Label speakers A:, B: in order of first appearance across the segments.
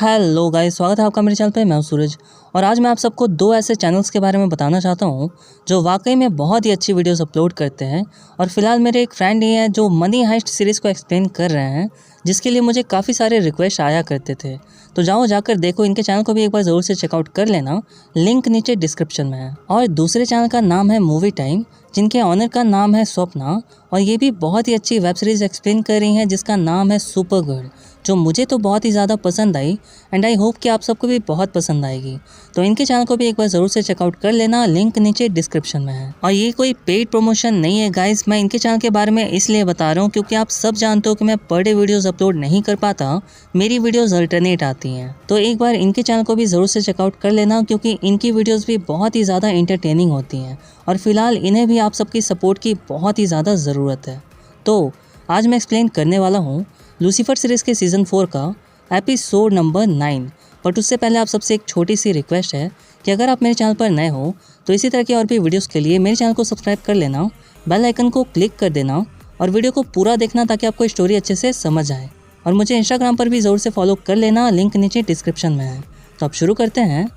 A: Hello guys, स्वागत है आपका मेरे चैनल पे। मैं हूं सूरज और आज मैं आप सबको दो ऐसे चैनल्स के बारे में बताना चाहता हूं जो वाकई में बहुत ही अच्छी वीडियोस अपलोड करते हैं। और फिलहाल मेरे एक फ्रेंड ही हैं जो मनी हाइस्ट सीरीज़ को एक्सप्लेन कर रहे हैं, जिसके लिए मुझे काफ़ी सारे रिक्वेस्ट आया करते थे। तो जाकर देखो, इनके चैनल को भी एक बार ज़रूर से चेकआउट कर लेना, लिंक नीचे डिस्क्रिप्शन में है। और दूसरे चैनल का नाम है मूवी टाइम, जिनके ऑनर का नाम है स्वप्ना, और ये भी बहुत ही अच्छी वेब सीरीज़ एक्सप्लेन कर रही हैं जिसका नाम है सुपर गर्ल, जो मुझे तो बहुत ही ज़्यादा पसंद आई एंड आई होप कि आप सबको भी बहुत पसंद आएगी। तो इनके चैनल को भी एक बार ज़रूर से चेकआउट कर लेना, लिंक नीचे डिस्क्रिप्शन में है। और ये कोई पेड प्रमोशन नहीं है गाइस, मैं इनके चैनल के बारे में इसलिए बता रहा हूँ क्योंकि आप सब जानते हो कि मैं पर डे वीडियोज़ अपलोड नहीं कर पाता, मेरी वीडियोज़ अल्टरनेट आती हैं। तो एक बार इनके चैनल को भी ज़रूर से चेकआउट कर लेना क्योंकि इनकी वीडियोज़ भी बहुत ही ज़्यादा इंटरटेनिंग होती हैं और फिलहाल इन्हें भी आप सबकी सपोर्ट की बहुत ही ज़्यादा ज़रूरत है। तो आज मैं एक्सप्लेन करने वाला हूँ लूसीफर सीरीज़ के सीज़न 4 का एपिसोड नंबर 9। बट उससे पहले आप सबसे एक छोटी सी रिक्वेस्ट है कि अगर आप मेरे चैनल पर नए हो तो इसी तरह की और भी वीडियोस के लिए मेरे चैनल को सब्सक्राइब कर लेना, बेल आइकन को क्लिक कर देना और वीडियो को पूरा देखना ताकि आपको स्टोरी अच्छे से समझ आए। और मुझे इंस्टाग्राम पर भी ज़रूर से फॉलो कर लेना, लिंक नीचे डिस्क्रिप्शन में है। तो अब शुरू करते हैं।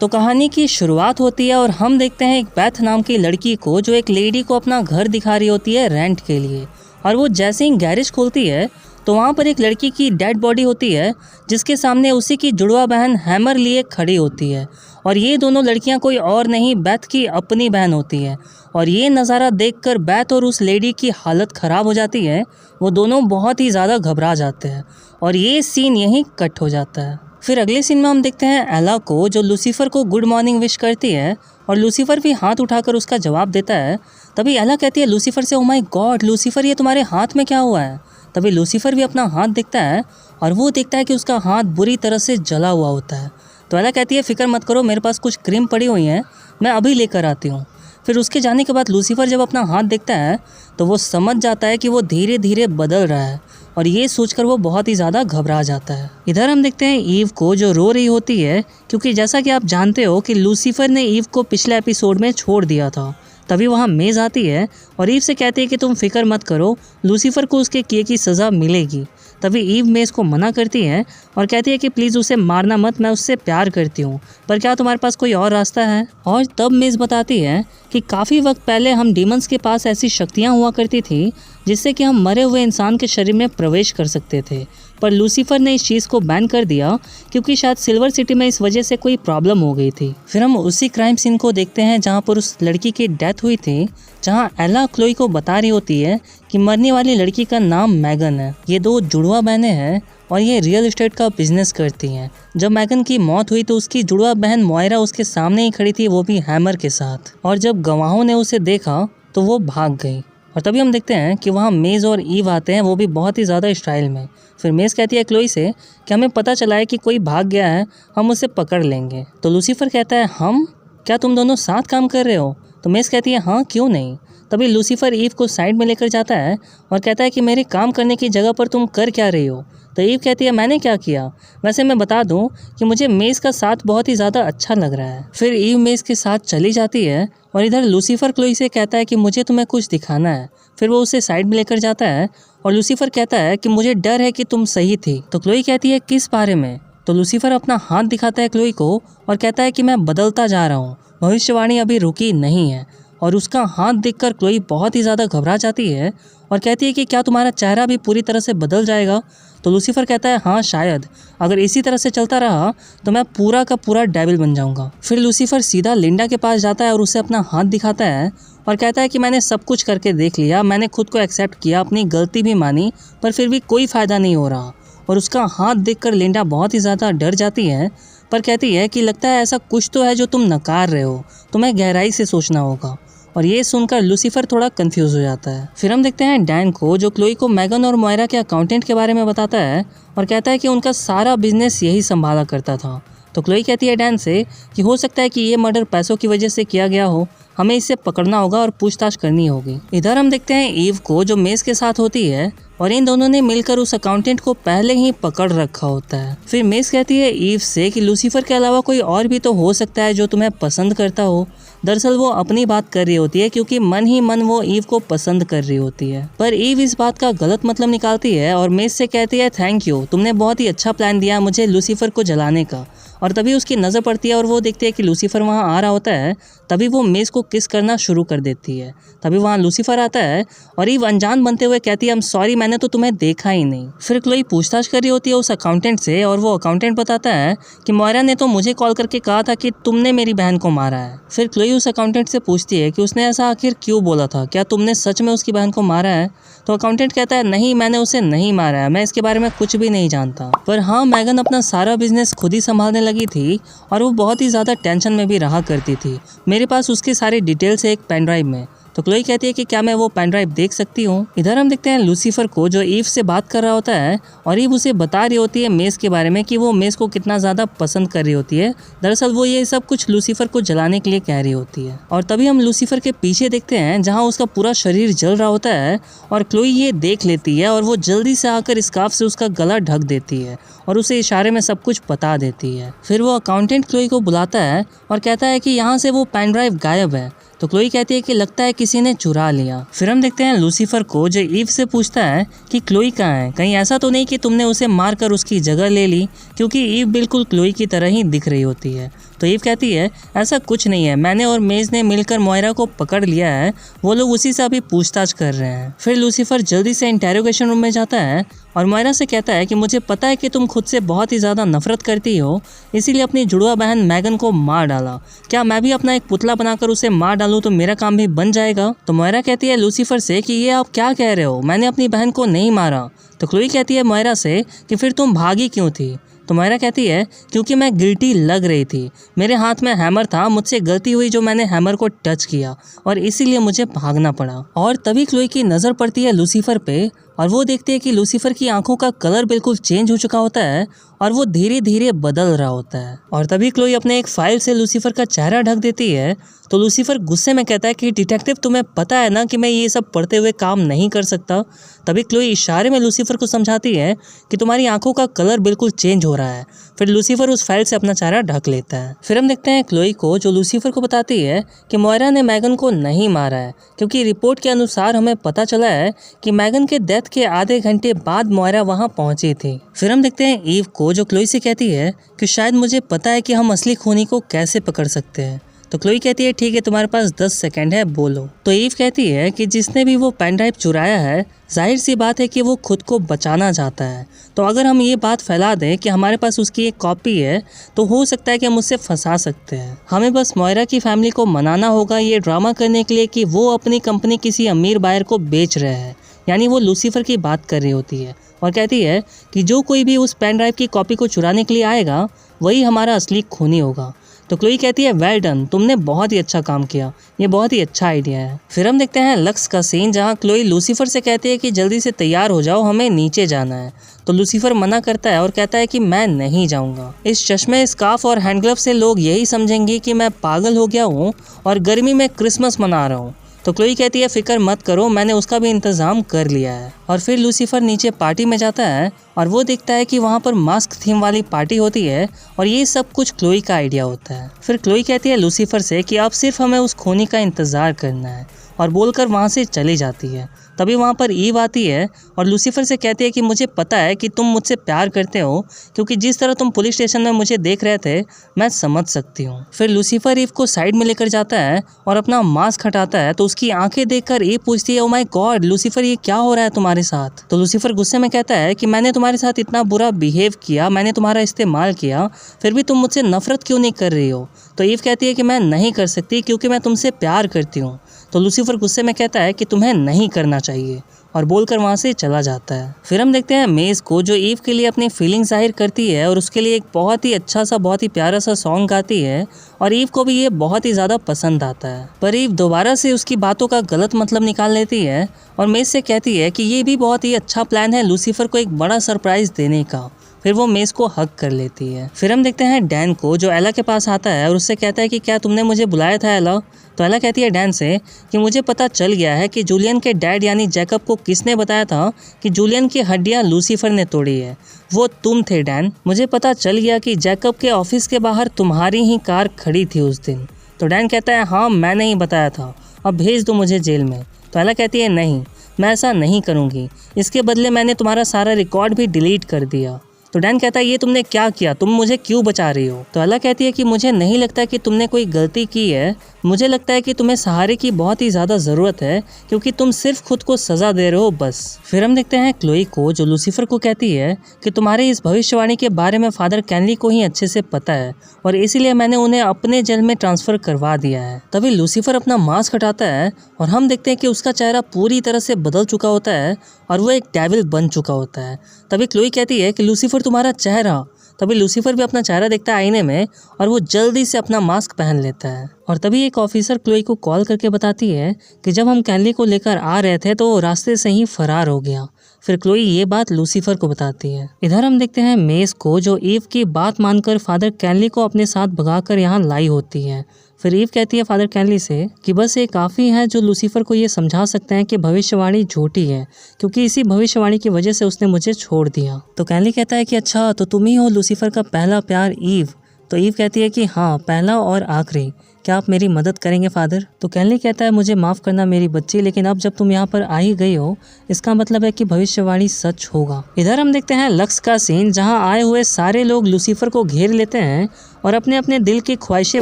A: तो कहानी की शुरुआत होती है और हम देखते हैं एक बैथ नाम की लड़की को जो एक लेडी को अपना घर दिखा रही होती है रेंट के लिए। और वो जैसे ही गैरेज खोलती है तो वहाँ पर एक लड़की की डेड बॉडी होती है जिसके सामने उसी की जुड़वा बहन हैमर लिए खड़ी होती है। और ये दोनों लड़कियाँ कोई और नहीं, बैथ की अपनी बहन होती है। और ये नज़ारा देखकर बैथ और उस लेडी की हालत ख़राब हो जाती है। वो दोनों बहुत ही ज़्यादा घबरा जाते हैं और ये सीन यहीं कट हो जाता है। फिर अगले सीन में हम देखते हैं एला को, जो लूसीफर को गुड मॉर्निंग विश करती है और लूसीफर भी हाथ उठाकर उसका जवाब देता है। तभी एला कहती है लूसीफर से, ओ माय गॉड लूसीफर, ये तुम्हारे हाथ में क्या हुआ है? तभी लूसीफर भी अपना हाथ देखता है और वो देखता है कि उसका हाथ बुरी तरह से जला हुआ होता है। तो एला कहती है फिक्र मत करो, मेरे पास कुछ क्रीम पड़ी हुई है, मैं अभी लेकर आती हूँ। फिर उसके जाने के बाद लूसीफर जब अपना हाथ देखता है तो वो समझ जाता है कि वो धीरे धीरे बदल रहा है और ये सोचकर वो बहुत ही ज़्यादा घबरा जाता है। इधर हम देखते हैं ईव को, जो रो रही होती है क्योंकि जैसा कि आप जानते हो कि लूसीफर ने ईव को पिछले एपिसोड में छोड़ दिया था। तभी वहाँ मेज आती है और ईव से कहती है कि तुम फिक्र मत करो, लूसीफर को उसके किए की सज़ा मिलेगी। तभी ईव मेज को मना करती है और कहती है कि प्लीज़ उसे मारना मत, मैं उससे प्यार करती हूँ, पर क्या तुम्हारे पास कोई और रास्ता है? और तब मेज बताती है कि काफ़ी वक्त पहले हम डीमंस के पास ऐसी शक्तियाँ हुआ करती थी जिससे कि हम मरे हुए इंसान के शरीर में प्रवेश कर सकते थे, पर लूसीफर ने इस चीज़ को बैन कर दिया क्योंकि शायद सिल्वर सिटी में इस वजह से कोई प्रॉब्लम हो गई थी। फिर हम उसी क्राइम सीन को देखते हैं जहाँ पर उस लड़की की डेथ हुई थी, जहाँ एला क्लोई को बता रही होती है कि मरने वाली लड़की का नाम मैगन है। ये दो जुड़वा बहनें हैं और ये रियल एस्टेट का बिजनेस करती हैं। जब मैगन की मौत हुई तो उसकी जुड़वा बहन मोयरा उसके सामने ही खड़ी थी, वो भी हैमर के साथ। और जब गवाहों ने उसे देखा तो वो भाग गई। और तभी हम देखते हैं कि वहाँ मेज और ईव आते हैं, वो भी बहुत ही ज़्यादा स्टाइल में। फिर मेज कहती है क्लोई से कि हमें पता चला है कि कोई भाग गया है, हम उसे पकड़ लेंगे। तो लूसीफर कहता है हम? क्या तुम दोनों साथ काम कर रहे हो? तो मेज कहती है हाँ, क्यों नहीं। तभी लूसीफर ईव को साइड में लेकर जाता है और कहता है कि मेरे काम करने की जगह पर तुम कर क्या रही हो? तो ईव कहती है मैंने क्या किया, वैसे मैं बता दूं कि मुझे मेज़ का साथ बहुत ही ज़्यादा अच्छा लग रहा है। फिर ईव मेज़ के साथ चली जाती है और इधर लूसीफर क्लोई से कहता है कि मुझे तुम्हें कुछ दिखाना है। फिर वो उसे साइड में लेकर जाता है और लूसीफर कहता है कि मुझे डर है कि तुम सही थी। तो क्लोई कहती है किस बारे में? तो लूसीफर अपना हाथ दिखाता है क्लोई को और कहता है कि मैं बदलता जा रहा हूँ, भविष्यवाणी अभी रुकी नहीं है। और उसका हाथ देखकर क्लोई बहुत ही ज़्यादा घबरा जाती है और कहती है कि क्या तुम्हारा चेहरा भी पूरी तरह से बदल जाएगा? तो लूसीफर कहता है हाँ शायद, अगर इसी तरह से चलता रहा तो मैं पूरा का पूरा डेविल बन जाऊंगा। फिर लूसीफर सीधा लिंडा के पास जाता है और उसे अपना हाथ दिखाता है और कहता है कि मैंने सब कुछ करके देख लिया, मैंने खुद को एक्सेप्ट किया, अपनी गलती भी मानी, पर फिर भी कोई फ़ायदा नहीं हो रहा। और उसका हाथ देखकर लिंडा बहुत ही ज़्यादा डर जाती है, पर कहती है कि लगता है ऐसा कुछ तो है जो तुम नकार रहे हो, तुम्हें गहराई से सोचना होगा। और ये सुनकर लूसीफर थोड़ा कंफ्यूज हो जाता है। फिर हम देखते हैं डैन को, जो क्लोई को मैगन और मोयरा के अकाउंटेंट के बारे में बताता है और कहता है कि उनका सारा बिजनेस यही संभाला करता था। तो क्लोई कहती है डैन से कि हो सकता है कि ये मर्डर पैसों की वजह से किया गया हो, हमें इसे पकड़ना होगा और पूछताछ करनी होगी। इधर हम देखते हैं ईव को, जो मेज के साथ होती है और इन दोनों ने मिलकर उस अकाउंटेंट को पहले ही पकड़ रखा होता है। फिर मेज कहती है ईव से कि लूसीफर के अलावा कोई और भी तो हो सकता है जो तुम्हें पसंद करता हो, दरअसल वो अपनी बात कर रही होती है क्योंकि मन ही मन वो ईव को पसंद कर रही होती है। पर ईव इस बात का गलत मतलब निकालती है और मेज से कहती है थैंक यू, तुमने बहुत ही अच्छा प्लान दिया मुझे लूसीफर को जलाने का। और तभी उसकी नज़र पड़ती है और वो देखती है कि लूसीफर वहाँ आ रहा होता है। तभी वो मेज को किस करना शुरू कर देती है। तभी वहाँ लूसीफर आता है और ईव अनजान बनते हुए कहती है आई एम सॉरी, मैंने तो तुम्हें देखा ही नहीं। फिर क्लोई पूछताछ कर रही होती है उस अकाउंटेंट से और वो अकाउंटेंट बताता है कि मोयरा ने तो मुझे कॉल करके कहा था कि तुमने मेरी बहन को मारा है। फिर क्लोई उस अकाउंटेंट से पूछती है कि उसने ऐसा आखिर क्यों बोला था, क्या तुमने सच में उसकी बहन को मारा है? तो अकाउंटेंट कहता है नहीं, मैंने उसे नहीं मारा है, मैं इसके बारे में कुछ भी नहीं जानता। पर हाँ, मैगन अपना सारा बिजनेस खुद ही संभालने लगी थी और वो बहुत ही ज़्यादा टेंशन में भी रहा करती थी। मेरे पास उसकी सारी डिटेल्स है एक पेन ड्राइव में। तो क्लोई कहती है कि क्या मैं वो पेन ड्राइव देख सकती हूँ। इधर हम देखते हैं लूसीफर को जो ईव से बात कर रहा होता है और ईव उसे बता रही होती है मेज के बारे में कि वो मेज को कितना ज़्यादा पसंद कर रही होती है। दरअसल वो ये सब कुछ लूसीफर को जलाने के लिए कह रही होती है। और तभी हम लूसीफर के पीछे देखते हैं जहाँ उसका पूरा शरीर जल रहा होता है और क्लोई ये देख लेती है और वो जल्दी से आकर स्कार्फ से उसका गला ढक देती है और उसे इशारे में सब कुछ बता देती है। फिर वो अकाउंटेंट क्लोई को बुलाता है और कहता है कि यहाँ से वो पेन ड्राइव गायब है। तो क्लोई कहती है कि लगता है किसी ने चुरा लिया। फिर हम देखते हैं लूसीफर को जो ईव से पूछता है कि क्लोई कहाँ है, कहीं ऐसा तो नहीं कि तुमने उसे मारकर उसकी जगह ले ली, क्योंकि ईव बिल्कुल क्लोई की तरह ही दिख रही होती है। तो ईव कहती है ऐसा कुछ नहीं है, मैंने और मेज ने मिलकर मोयरा को पकड़ लिया है, वो लोग उसी से अभी पूछताछ कर रहे हैं। फिर लूसीफर जल्दी से इंटेरोगेशन रूम में जाता है और मोयरा से कहता है कि मुझे पता है कि तुम खुद से बहुत ही ज़्यादा नफरत करती हो, इसीलिए अपनी जुड़वा बहन मैगन को मार डाला। क्या मैं भी अपना एक पुतला बनाकर उसे मार डालूं तो मेरा काम भी बन जाएगा? तो मोयरा कहती है लूसीफर से कि ये आप क्या कह रहे हो, मैंने अपनी बहन को नहीं मारा। तो क्लोई कहती है मोयरा से कि फिर तुम भागी क्यों थी? तो मोयरा कहती है क्योंकि मैं गिल्टी लग रही थी, मेरे हाथ में हैमर था, मुझसे गलती हुई जो मैंने हैमर को टच किया और इसीलिए मुझे भागना पड़ा। और तभी क्लोई की नज़र पड़ती है लूसीफर पे और वो देखती है कि लूसीफर की आंखों का कलर बिल्कुल चेंज हो चुका होता है और वो धीरे धीरे बदल रहा होता है। और तभी क्लोई अपने एक फाइल से लूसीफर का चेहरा ढक देती है। तो लूसीफर गुस्से में कहता है कि डिटेक्टिव तुम्हें पता है ना कि मैं ये सब पढ़ते हुए काम नहीं कर सकता। तभी क्लोई इशारे में लूसीफर को समझाती है कि तुम्हारी आंखों का कलर बिल्कुल चेंज हो रहा है। फिर लूसीफर उस फाइल से अपना चेहरा ढक लेता है। फिर हम देखते हैं क्लोई को जो लूसीफर को बताती है कि मोयरा ने मैगन को नहीं मारा है, क्योंकि रिपोर्ट के अनुसार हमें पता चला है कि मैगन के डेथ के आधे घंटे बाद मोयरा वहां पहुंची थी। फिर हम देखते हैं ईव को जो क्लोई से कहती है कि शायद मुझे पता है कि हम असली खूनी को कैसे पकड़ सकते हैं। तो क्लोई कहती है ठीक है, तुम्हारे पास 10 सेकंड है, बोलो। तो ईव कहती है कि जिसने भी वो पेन ड्राइव चुराया है, जाहिर सी बात है कि वो खुद को बचाना चाहता है। तो अगर हम ये बात फैला दें कि हमारे पास उसकी एक कॉपी है तो हो सकता है कि हम उससे फंसा सकते हैं। हमें बस मोयरा की फैमिली को मनाना होगा ये ड्रामा करने के लिए कि वो अपनी कंपनी किसी अमीर बायर को बेच रहे हैं। यानी वो लूसीफर की बात कर रही होती है और कहती है कि जो कोई भी उस पेन ड्राइव की कॉपी को चुराने के लिए आएगा वही हमारा असली खूनी होगा। तो क्लोई कहती है वेल डन, तुमने बहुत ही अच्छा काम किया, ये बहुत ही अच्छा आइडिया है। फिर हम देखते हैं लक्स का सीन जहाँ क्लोई लूसीफर से कहती है कि जल्दी से तैयार हो जाओ, हमें नीचे जाना है। तो लूसीफर मना करता है और कहता है कि मैं नहीं जाऊंगा। इस चश्मे, स्कार्फ और हैंड ग्लव से लोग यही समझेंगे कि मैं पागल हो गया हूँ और गर्मी में क्रिसमस मना रहा हूँ। तो क्लोई कहती है फिक्र मत करो, मैंने उसका भी इंतजाम कर लिया है। और फिर लूसीफर नीचे पार्टी में जाता है और वो देखता है कि वहाँ पर मास्क थीम वाली पार्टी होती है और ये सब कुछ क्लोई का आइडिया होता है। फिर क्लोई कहती है लूसीफर से कि अब सिर्फ हमें उस खूनी का इंतजार करना है और बोलकर वहाँ से चली जाती है। तभी वहाँ पर ईव आती है और लूसीफर से कहती है कि मुझे पता है कि तुम मुझसे प्यार करते हो, क्योंकि जिस तरह तुम पुलिस स्टेशन में मुझे देख रहे थे मैं समझ सकती हूँ। फिर लूसीफर ईव को साइड में लेकर जाता है और अपना मास्क हटाता है तो उसकी आंखें देखकर ईव पूछती है ओ माय गॉड लूसीफर, ये क्या हो रहा है तुम्हारे साथ? तो लूसीफर गुस्से में कहता है कि मैंने तुम्हारे साथ इतना बुरा बिहेव किया, मैंने तुम्हारा इस्तेमाल किया, फिर भी तुम मुझसे नफरत क्यों नहीं कर रही हो? तो ईव कहती है कि मैं नहीं कर सकती क्योंकि मैं तुमसे प्यार करती हूँ। तो लूसीफर गुस्से में कहता है कि तुम्हें नहीं करना चाहिए और बोलकर वहाँ से चला जाता है। फिर हम देखते हैं मेज को जो ईव के लिए अपनी फीलिंग जाहिर करती है और उसके लिए एक बहुत ही अच्छा सा, बहुत ही प्यारा सा सॉन्ग गाती है और ईव को भी ये बहुत ही ज़्यादा पसंद आता है। पर ईव दोबारा से उसकी बातों का गलत मतलब निकाल लेती है और मेज से कहती है कि ये भी बहुत ही अच्छा प्लान है लूसीफर को एक बड़ा सरप्राइज देने का। फिर वो मेज को हग कर लेती है। फिर हम देखते हैं डैन को जो एला के पास आता है और उससे कहता है कि क्या तुमने मुझे बुलाया था एला? तो एला कहती है डैन से कि मुझे पता चल गया है कि जूलियन के डैड यानी जैकब को किसने बताया था कि जूलियन की हड्डियां लूसीफर ने तोड़ी है, वो तुम थे डैन। मुझे पता चल गया कि जैकब के ऑफिस के बाहर तुम्हारी ही कार खड़ी थी उस दिन। तो डैन कहता है हाँ मैंने ही बताया था, अब भेज दो मुझे जेल में। तो एला कहती है नहीं, मैं ऐसा नहीं करूँगी, इसके बदले मैंने तुम्हारा सारा रिकॉर्ड भी डिलीट कर दिया। तो डैन कहता है ये तुमने क्या किया, तुम मुझे क्यों बचा रही हो। तो एला कहती है कि मुझे नहीं लगता कि तुमने कोई गलती की है, मुझे लगता है कि तुम्हें सहारे की बहुत ही ज़्यादा ज़रूरत है क्योंकि तुम सिर्फ खुद को सज़ा दे रहे हो बस। फिर हम देखते हैं क्लोई को जो लूसीफर को कहती है कि तुम्हारे इस भविष्यवाणी के बारे में फादर कैनली को ही अच्छे से पता है और इसीलिए मैंने उन्हें अपने जेल में ट्रांसफ़र करवा दिया है। तभी लूसीफर अपना मास्क हटाता है और हम देखते हैं कि उसका चेहरा पूरी तरह से बदल चुका होता है और वो एक डेविल बन चुका होता है। तभी क्लोई कहती है कि लूसीफर तुम्हारा चेहरा। तभी लूसीफर भी अपना चेहरा देखता है आईने में और वो जल्दी से अपना मास्क पहन लेता है। और तभी एक ऑफिसर क्लोई को कॉल करके बताती है कि जब हम कैनली को लेकर आ रहे थे तो वो रास्ते से ही फरार हो गया। फिर क्लोई ये बात लूसीफर को बताती है। इधर हम देखते हैं मेस को जो ईव की बात मानकर फादर कैनली को अपने साथ भगाकर यहाँ लाई होती है। फिर ईव कहती है फादर कैनली से कि बस ये काफ़ी है जो लूसीफर को ये समझा सकते हैं कि भविष्यवाणी झूठी है क्योंकि इसी भविष्यवाणी की वजह से उसने मुझे छोड़ दिया। तो कैनली कहता है कि अच्छा तो तुम ही हो लूसीफर का पहला प्यार ईव। तो ईव कहती है कि हाँ पहला और आखिरी, क्या आप मेरी मदद करेंगे फादर। तो कैनली कहता है मुझे माफ़ करना मेरी बच्ची, लेकिन अब जब तुम यहाँ पर आ ही गई हो इसका मतलब है कि भविष्यवाणी सच होगा। इधर हम देखते हैं लक्स का सीन जहाँ आए हुए सारे लोग लूसीफर को घेर लेते हैं और अपने अपने दिल की ख्वाहिशें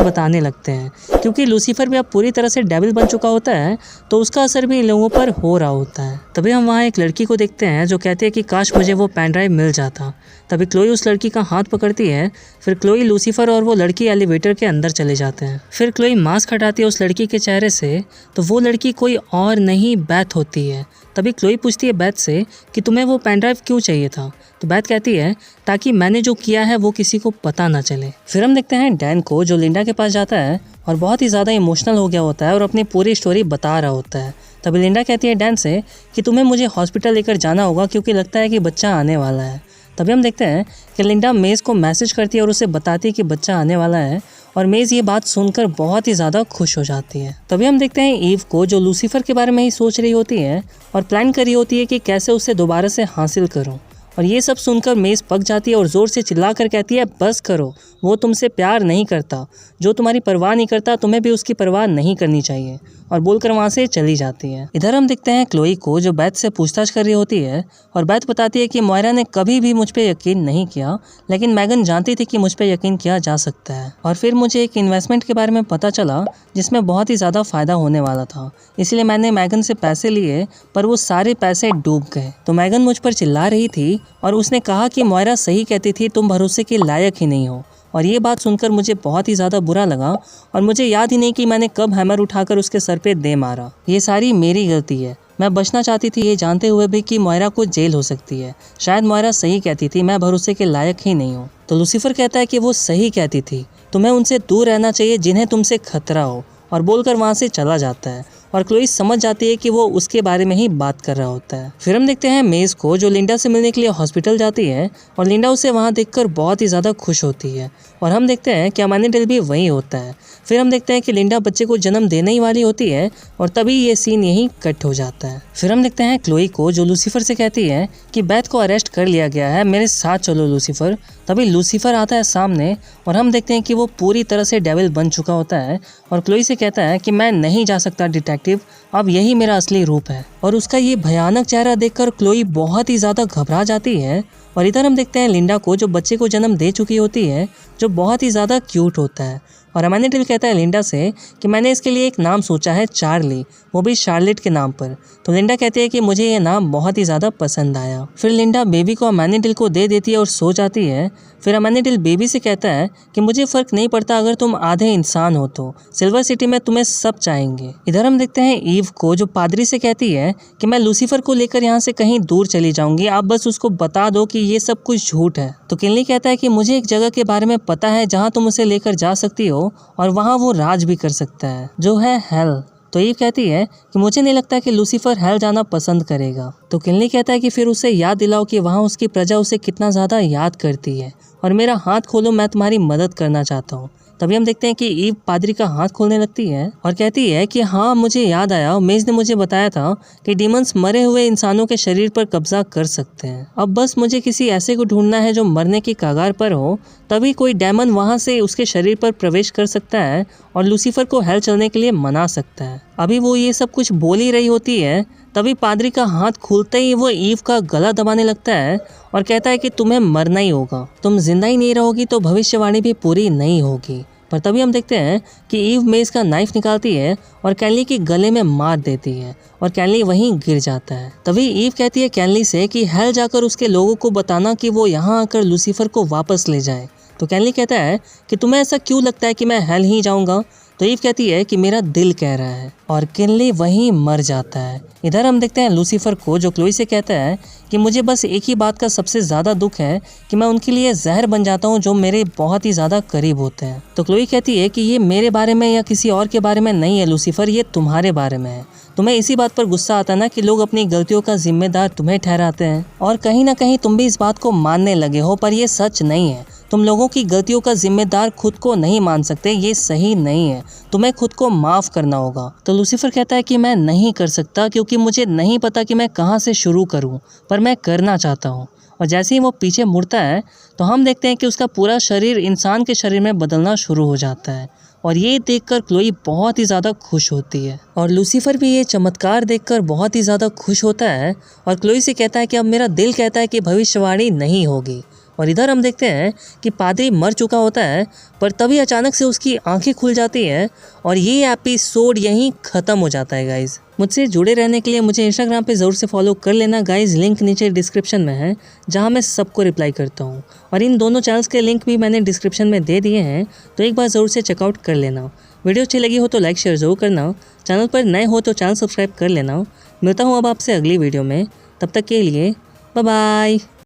A: बताने लगते हैं क्योंकि लूसीफर भी अब पूरी तरह से डेविल बन चुका होता है तो उसका असर भी इन लोगों पर हो रहा होता है। तभी हम वहाँ एक लड़की को देखते हैं जो कहती है कि काश मुझे वो पेन ड्राइव मिल जाता। तभी क्लोई उस लड़की का हाथ पकड़ती है। फिर क्लोई लूसीफर और वो लड़की एलिवेटर के अंदर चले जाते हैं। फिर क्लोई मास्क हटाती है उस लड़की के चेहरे से तो वो लड़की कोई और नहीं बैथ होती है। तभी क्लोई पूछती है बैथ से कि तुम्हें वो पेन ड्राइव क्यों चाहिए था। तो बैथ कहती है ताकि मैंने जो किया है वो किसी को पता ना चले। फिर हम देखते हैं डैन को जो लिंडा के पास जाता है और बहुत ही ज़्यादा इमोशनल हो गया होता है और अपनी पूरी स्टोरी बता रहा होता है। तभी लिंडा कहती है डैन से कि तुम्हें मुझे हॉस्पिटल लेकर जाना होगा क्योंकि लगता है कि बच्चा आने वाला है। तभी हम देखते हैं कि लिंडा मेज़ को मैसेज करती है और उसे बताती है कि बच्चा आने वाला है और मेज़ ये बात सुनकर बहुत ही ज़्यादा खुश हो जाती है। तभी हम देखते हैं ईव को जो लूसीफर के बारे में ही सोच रही होती है और प्लान कर रही होती है कि कैसे उसे दोबारा से हासिल करूं। और ये सब सुनकर मेज़ पक जाती है और ज़ोर से चिल्ला कर कहती है बस करो, वो तुमसे प्यार नहीं करता, जो तुम्हारी परवाह नहीं करता तुम्हें भी उसकी परवाह नहीं करनी चाहिए, और बोलकर वहाँ से चली जाती है। इधर हम देखते हैं क्लोई को जो बैथ से पूछताछ कर रही होती है और बैथ बताती है कि मोयरा ने कभी भी मुझ पर यकीन नहीं किया, लेकिन मैगन जानती थी कि मुझ पर यकीन किया जा सकता है और फिर मुझे एक इन्वेस्टमेंट के बारे में पता चला जिसमें बहुत ही ज़्यादा फ़ायदा होने वाला था, इसलिए मैंने मैगन से पैसे लिए पर वो सारे पैसे डूब गए। तो मैगन मुझ पर चिल्ला रही थी और उसने कहा कि मोयरा सही कहती थी, तुम भरोसे के लायक ही नहीं हो। और ये बात सुनकर मुझे बहुत ही ज़्यादा बुरा लगा और मुझे याद ही नहीं कि मैंने कब हैमर उठाकर उसके सर पे दे मारा। ये सारी मेरी गलती है, मैं बचना चाहती थी ये जानते हुए भी कि मोयरा को जेल हो सकती है। शायद मोयरा सही कहती थी, मैं भरोसे के लायक ही नहीं हूँ। तो लूसीफर कहता है कि वो सही कहती थी, तुम्हें उनसे दूर रहना चाहिए जिन्हें तुमसे खतरा हो, और बोलकर वहाँ से चला जाता है और क्लोई समझ जाती है कि वो उसके बारे में ही बात कर रहा होता है। फिर हम देखते हैं मेज़ को जो लिंडा से मिलने के लिए हॉस्पिटल जाती है और लिंडा उसे वहाँ देखकर बहुत ही ज़्यादा खुश होती है और हम देखते हैं कि अमानीडेल भी वहीं होता है। फिर हम देखते हैं कि लिंडा बच्चे को जन्म देने ही वाली होती है और तभी ये सीन यहीं कट हो जाता है। फिर हम देखते हैं क्लोई को जो लूसीफर से कहती है कि बैथ को अरेस्ट कर लिया गया है, मेरे साथ चलो लूसीफर। तभी लूसीफर आता है सामने और हम देखते हैं कि वो पूरी तरह से डेविल बन चुका होता है और क्लोई से कहता है कि मैं नहीं जा सकता डिटेक्टिव, अब यही मेरा असली रूप है। और उसका ये भयानक चेहरा देखकर क्लोई बहुत ही ज़्यादा घबरा जाती है। और इधर हम देखते हैं लिंडा को जो बच्चे को जन्म दे चुकी होती है, जो बहुत ही ज़्यादा क्यूट होता है। और अमानीडेल कहता है लिंडा से कि मैंने इसके लिए एक नाम सोचा है, चार्ली, वो भी शार्लेट के नाम पर। तो लिंडा कहती है कि मुझे ये नाम बहुत ही ज़्यादा पसंद आया। फिर लिंडा बेबी को अमानीडेल को दे देती है और सो जाती है। फिर अमानीडेल बेबी से कहता है कि मुझे फ़र्क नहीं पड़ता अगर तुम आधे इंसान हो तो, सिल्वर सिटी में तुम्हें सब चाहेंगे। इधर हम देखते हैं ईव को जो पादरी से कहती है कि मैं लूसीफर को लेकर यहाँ से कहीं दूर चली जाऊंगी, आप बस उसको बता दो कि ये सब कुछ झूठ है। तो किनली कहता है कि मुझे एक जगह के बारे में पता है जहाँ तुम उसे लेकर जा सकती हो और वहाँ वो राज भी कर सकता है, जो है हेल। तो ईव कहती है कि मुझे नहीं लगता कि लूसीफर हेल जाना पसंद करेगा। तो किनली कहता है कि फिर उसे याद दिलाओ कि वहाँ उसकी प्रजा उसे कितना ज़्यादा याद करती है और मेरा हाथ खोलो, मैं तुम्हारी मदद करना चाहता हूँ। तभी हम देखते हैं कि ईव पादरी का हाथ खोलने लगती है और कहती है कि हाँ, मुझे याद आया, मेज ने मुझे बताया था कि डीमंस मरे हुए इंसानों के शरीर पर कब्जा कर सकते हैं। अब बस मुझे किसी ऐसे को ढूंढना है जो मरने की कगार पर हो, तभी कोई डेमन वहां से उसके शरीर पर प्रवेश कर सकता है और लूसीफर को हेल चलने के लिए मना सकता है। अभी वो ये सब कुछ बोल ही रही होती है, तभी पादरी का हाथ खुलते ही वो ईव का गला दबाने लगता है और कहता है कि तुम्हें मरना ही होगा, तुम जिंदा ही नहीं रहोगी तो भविष्यवाणी भी पूरी नहीं होगी। पर तभी हम देखते हैं कि ईव मेज का नाइफ निकालती है और कैनली के गले में मार देती है और कैनली वहीं गिर जाता है। तभी ईव कहती है कैनली से कि हेल जाकर उसके लोगों को बताना कि वो यहाँ आकर लूसीफर को वापस ले जाए। तो कैनली कहता है कि तुम्हें ऐसा क्यों लगता है कि मैं हेल ही जाऊंगा? तो ईव कहती है कि मेरा दिल कह रहा है, और कैनली वहीं मर जाता है। इधर हम देखते हैं लूसीफर को, जो क्लोई से कहता है कि मुझे बस एक ही बात का सबसे ज़्यादा दुख है कि मैं उनके लिए जहर बन जाता हूँ जो मेरे बहुत ही ज़्यादा करीब होते हैं। तो क्लोई कहती है कि ये मेरे बारे में या किसी और के बारे में नहीं है लूसीफर, ये तुम्हारे बारे में है। तुम्हें इसी बात पर गुस्सा आता ना कि लोग अपनी गलतियों का जिम्मेदार तुम्हें ठहराते हैं, और कहीं ना कहीं तुम भी इस बात को मानने लगे हो, पर ये सच नहीं है। तुम लोगों की गलतियों का जिम्मेदार खुद को नहीं मान सकते, ये सही नहीं है, तुम्हें खुद को माफ करना होगा। तो लूसीफर कहता है कि मैं नहीं कर सकता क्योंकि मुझे नहीं पता कि मैं कहाँ से शुरू करूँ, पर मैं करना चाहता हूँ। और जैसे ही वो पीछे मुड़ता है तो हम देखते हैं कि उसका पूरा शरीर इंसान के शरीर में बदलना शुरू हो जाता है, और ये देखकर क्लोई बहुत ही ज़्यादा खुश होती है। और लूसीफर भी ये चमत्कार देखकर बहुत ही ज़्यादा खुश होता है और क्लोई से कहता है कि अब मेरा दिल कहता है कि भविष्यवाणी नहीं होगी। और इधर हम देखते हैं कि पादरी मर चुका होता है, पर तभी अचानक से उसकी आंखें खुल जाती हैं और ये एपिसोड यहीं ख़त्म हो जाता है गाइज़। मुझसे जुड़े रहने के लिए मुझे इंस्टाग्राम पे ज़रूर से फॉलो कर लेना गाइज़, लिंक नीचे डिस्क्रिप्शन में है जहाँ मैं सबको रिप्लाई करता हूँ, और इन दोनों चैनल्स के लिंक भी मैंने डिस्क्रिप्शन में दे दिए हैं, तो एक बार ज़रूर से चेकआउट कर लेना। वीडियो अच्छी लगी हो तो लाइक शेयर ज़रूर करना, चैनल पर नए हो तो चैनल सब्सक्राइब कर लेना। मिलता हूँ अब आपसे अगली वीडियो में, तब तक के लिए बाय बाय।